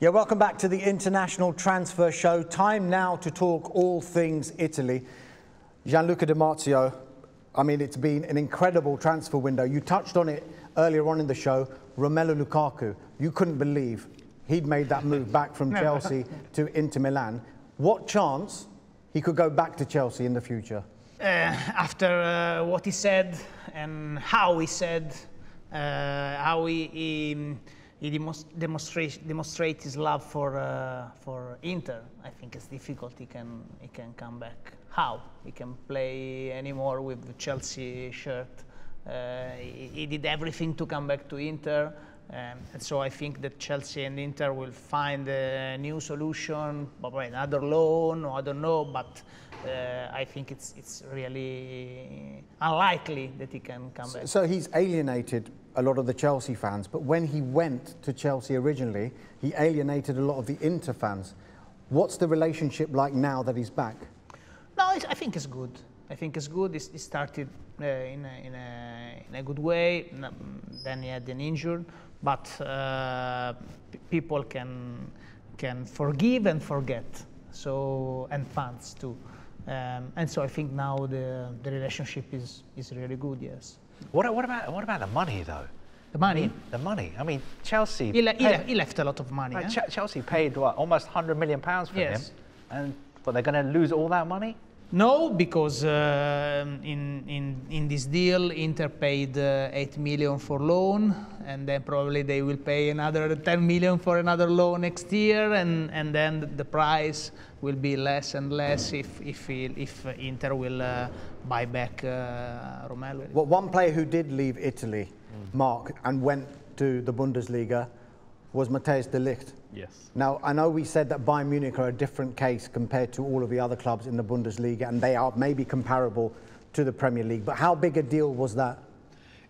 Yeah, welcome back to the International Transfer Show. Time now to talk all things Italy. Gianluca Di Marzio, I mean, it's been an incredible transfer window. You touched on it earlier on in the show. Romelu Lukaku, you couldn't believe he'd made that move back from Chelsea to Inter Milan. What chance he could go back to Chelsea in the future? After what he said and how he said, how he demonstrate his love for Inter, I think it's difficult he can come back. How? He can play anymore with the Chelsea shirt. He did everything to come back to Inter, and so I think that Chelsea and Inter will find a new solution, probably another loan, or I don't know, but I think it's really unlikely that he can come back. So he's alienated a lot of the Chelsea fans, but when he went to Chelsea originally, he alienated a lot of the Inter fans. What's the relationship like now that he's back? No, I think it's good. I think it's good. He started in a good way. Then he had an injury, but people can forgive and forget. So, and fans too. And so I think now the relationship is really good. Yes. What about the money though? The money? The money. I mean, Chelsea. He left a lot of money. Right, Chelsea paid what, almost £100 million for him, but they're going to lose all that money? No, because in this deal, Inter paid 8 million for loan, and then probably they will pay another 10 million for another loan next year, and then the price will be less and less if Inter will buy back Romelu. Well, one player who did leave Italy, Marc, and went to the Bundesliga was Matthijs de Ligt. Yes. Now, I know we said that Bayern Munich are a different case compared to all of the other clubs in the Bundesliga, and they are maybe comparable to the Premier League, but how big a deal was that?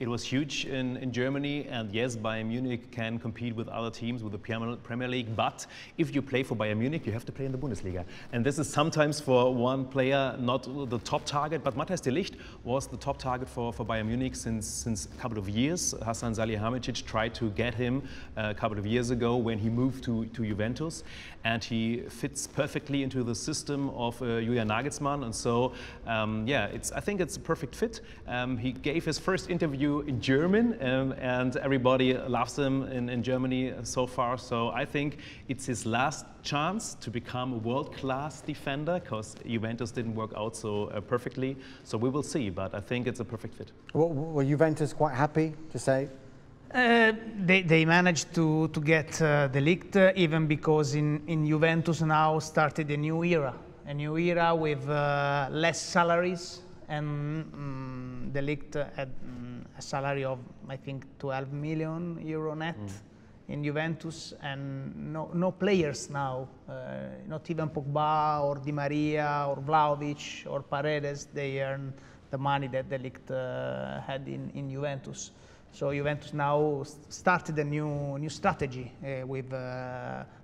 It was huge in Germany, and yes, Bayern Munich can compete with other teams with the Premier League, but if you play for Bayern Munich, you have to play in the Bundesliga. And this is sometimes for one player not the top target, but Matthijs de Ligt was the top target for Bayern Munich since a couple of years. Hasan Salihamidzic tried to get him a couple of years ago when he moved to Juventus, and he fits perfectly into the system of Julian Nagelsmann, and so yeah, I think it's a perfect fit. He gave his first interview in German, and everybody loves him in Germany so far. So I think it's his last chance to become a world-class defender, because Juventus didn't work out so perfectly. So we will see, but I think it's a perfect fit. Were Juventus quite happy to say? They managed to get De Ligt, even because in Juventus now started a new era with less salaries, and De Ligt had a salary of, I think, 12 million euro net in Juventus, and no players now, not even Pogba or Di Maria or Vlahovic or Paredes, they earn the money that De Ligt had in Juventus. So Juventus now started a new strategy with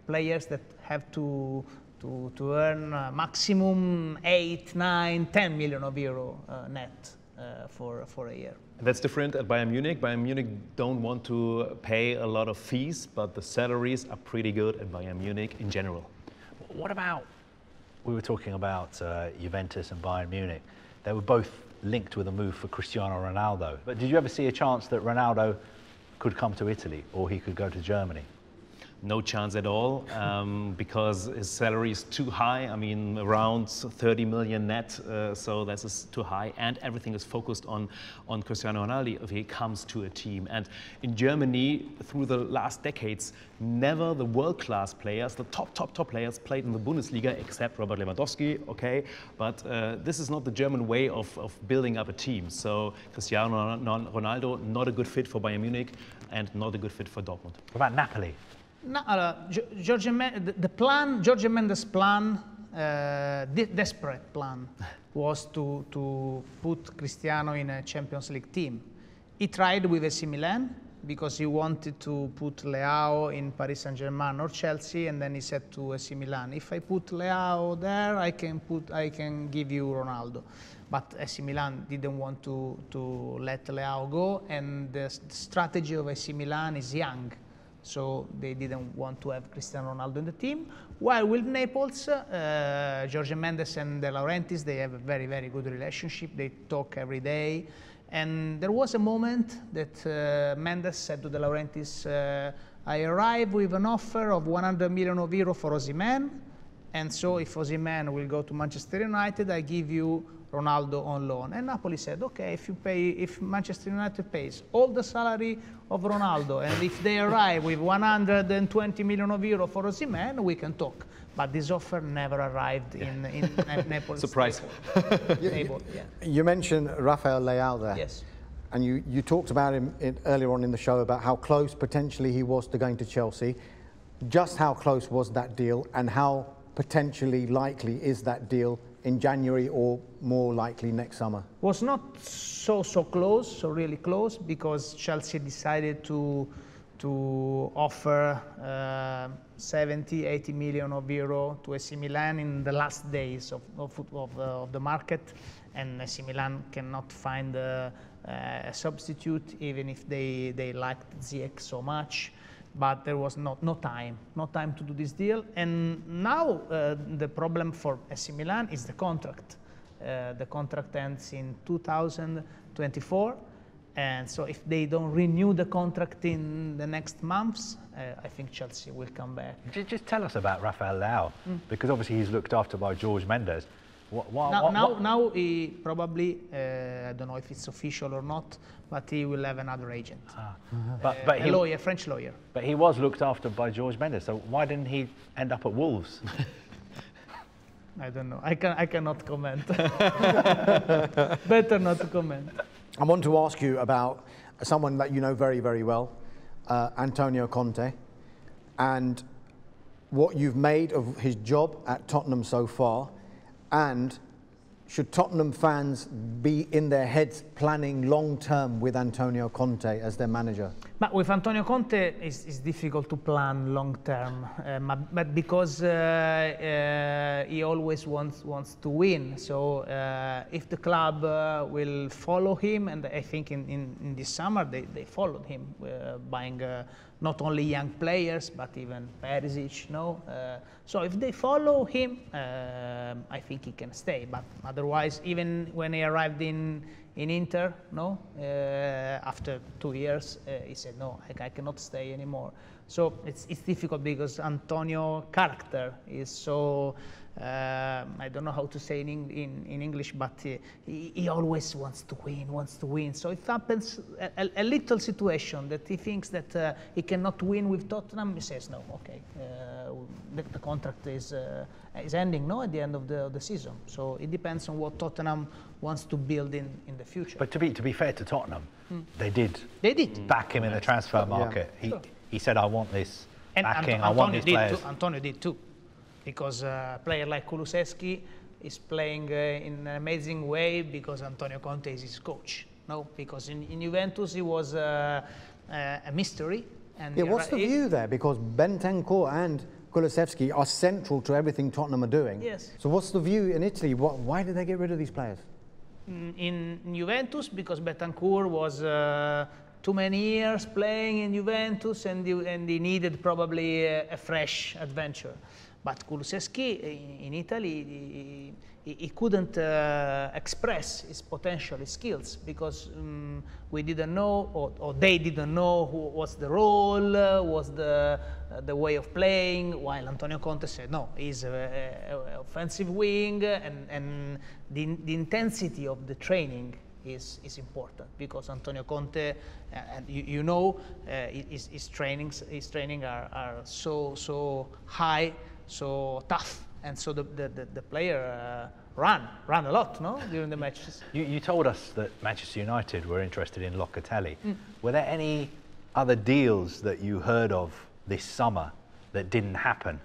players that have to earn maximum 8, 9, 10 million of euro net for a year. That's different at Bayern Munich. Bayern Munich don't want to pay a lot of fees, but the salaries are pretty good at Bayern Munich in general. What about, we were talking about Juventus and Bayern Munich. They were both linked with a move for Cristiano Ronaldo. But did you ever see a chance that Ronaldo could come to Italy, or he could go to Germany? No chance at all, because his salary is too high. I mean, around 30 million net, so that is too high, and everything is focused on Cristiano Ronaldo if he comes to a team. And in Germany, through the last decades, never the world-class players, the top players played in the Bundesliga, except Robert Lewandowski, okay? But this is not the German way of building up a team. So Cristiano Ronaldo, not a good fit for Bayern Munich, and not a good fit for Dortmund. What about Napoli? No, Jorge Mendes' plan, desperate plan, was to put Cristiano in a Champions League team. He tried with AC Milan because he wanted to put Leao in Paris Saint-Germain or Chelsea, and then he said to AC Milan, if I put Leao there, I can give you Ronaldo. But AC Milan didn't want to let Leao go, and the strategy of AC Milan is young so they didn't want to have Cristiano Ronaldo in the team. While with Naples, Jorge Mendes and De Laurentiis, they have a very, very good relationship. They talk every day. And there was a moment that Mendes said to De Laurentiis, I arrived with an offer of 100 million euro for Osimhen, and so if Osimhen will go to Manchester United, I give you Ronaldo on loan. And Napoli said, okay, if Manchester United pays all the salary of Ronaldo, and if they arrive with 120 million euro for Osimhen, we can talk. But this offer never arrived in Naples. Surprise. You mentioned Rafael Leao there. Yes. And you talked about him earlier on in the show about how close potentially he was to going to Chelsea. Just how close was that deal, and how potentially likely is that deal in January or more likely next summer? Was not so close, so really close, because Chelsea decided to offer 70, 80 million euro to AC Milan in the last days of the market, and AC Milan cannot find a substitute, even if they liked Ziyech so much. But there was no time to do this deal. And now the problem for AC Milan is the contract. The contract ends in 2024. And so if they don't renew the contract in the next months, I think Chelsea will come back. Just tell us about Rafael Leao, because obviously he's looked after by Jorge Mendes. Now he probably, I don't know if it's official or not, but he will have another agent. But a lawyer, French lawyer. But he was looked after by Jorge Mendes, so why didn't he end up at Wolves? I don't know. I cannot comment. Better not to comment. I want to ask you about someone that you know very, very well, Antonio Conte, and what you've made of his job at Tottenham so far. And should Tottenham fans be in their heads planning long-term with Antonio Conte as their manager? But with Antonio Conte, it's difficult to plan long-term, but because he always wants to win. So if the club will follow him, and I think in this summer they followed him, buying not only young players, but even Perisic, so if they follow him, I think he can stay. But otherwise, even when he arrived in Inter, after 2 years, he said, no, I cannot stay anymore. So it's difficult because Antonio's character is so, I don't know how to say in English, but he always wants to win. So if happens a little situation that he thinks that he cannot win with Tottenham, he says, no, okay, the contract is ending at the end of the season. So it depends on what Tottenham wants to build in the future. But to be fair to Tottenham, they did back him in the transfer market. Yeah. He said, I want this backing, And I want these players. Antonio did too, because a player like Kulusevski is playing in an amazing way because Antonio Conte is his coach. Because in Juventus he was a mystery. And yeah, what's the view there? Because Bentancur and Kulusevski are central to everything Tottenham are doing. Yes. So what's the view in Italy? Why did they get rid of these players? In Juventus, because Bentancur was too many years playing in Juventus, and he needed probably a fresh adventure. But Kulusevski in Italy, he couldn't express his potential, his skills, because we didn't know, or they didn't know what's the role, what's the way of playing, while Antonio Conte said, no, he's an offensive wing, and the intensity of the training is important, because Antonio Conte, and his training are so high, so tough, and so the player ran a lot, during the matches. You told us that Manchester United were interested in Locatelli. Were there any other deals that you heard of this summer that didn't happen,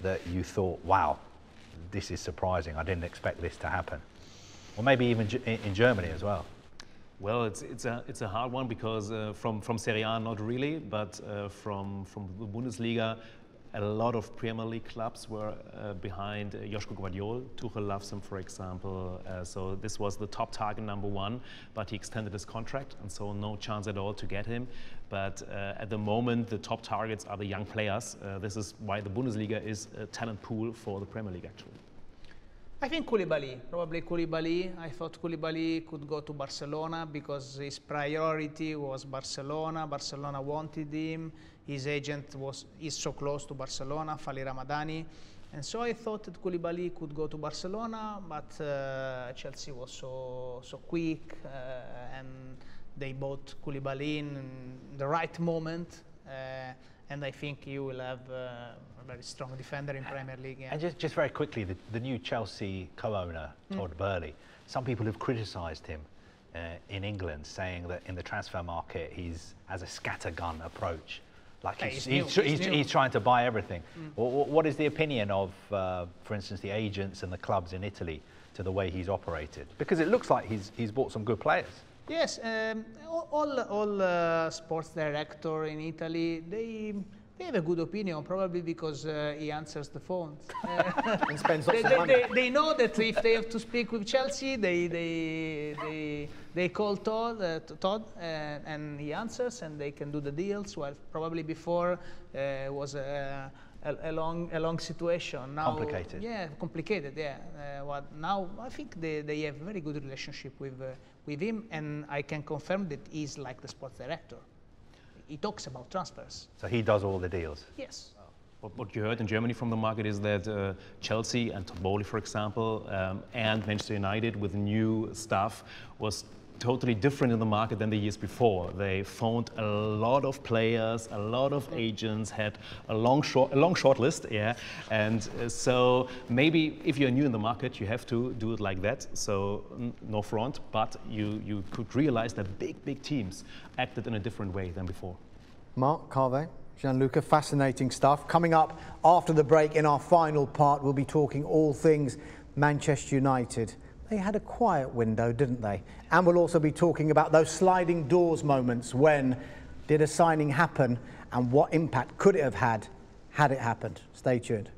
that you thought, wow, this is surprising, I didn't expect this to happen? Or maybe even in Germany as well? Well, it's a hard one, because from Serie A, not really, but from the Bundesliga, A lot of Premier League clubs were behind Joško Gvardiol. Tuchel loves him, for example. So this was the top target #1, but he extended his contract, and so no chance at all to get him. But at the moment, the top targets are the young players. This is why the Bundesliga is a talent pool for the Premier League, actually. I think Koulibaly, probably Koulibaly. I thought Koulibaly could go to Barcelona because his priority was Barcelona. Barcelona wanted him. His agent is so close to Barcelona, Fali Ramadani. And so I thought that Koulibaly could go to Barcelona, but Chelsea was so quick and they bought Koulibaly in the right moment. And I think you will have a very strong defender in Premier League. Yeah. And just very quickly, the new Chelsea co-owner, Todd Boehly, some people have criticised him in England, saying that in the transfer market he's has a scattergun approach. Like he's trying to buy everything. What is the opinion of, for instance, the agents and the clubs in Italy to the way he's operated? Because it looks like he's bought some good players. Yes, all sports director in Italy, they have a good opinion, probably because he answers the phone. And spends lots of money. They know that if they have to speak with Chelsea, they call Todd, and he answers, and they can do the deals. Well, probably before was a long situation. Now, complicated. Yeah, complicated. Yeah. Now I think they have a very good relationship with him, and I can confirm that he's like the sports director. He talks about transfers. So he does all the deals? Yes. What you heard in Germany from the market is that Chelsea and Todd Boehly, for example, and Manchester United with new staff was totally different in the market than the years before. They found a lot of players, a lot of agents, had a long short list, yeah. And so maybe if you're new in the market, you have to do it like that. So no front, but you could realize that big teams acted in a different way than before. Marc, Kaveh, Gianluca, fascinating stuff. Coming up after the break in our final part, we'll be talking all things Manchester United. They had a quiet window, didn't they? And we'll also be talking about those sliding doors moments. When did a signing happen and what impact could it have had it happened? Stay tuned.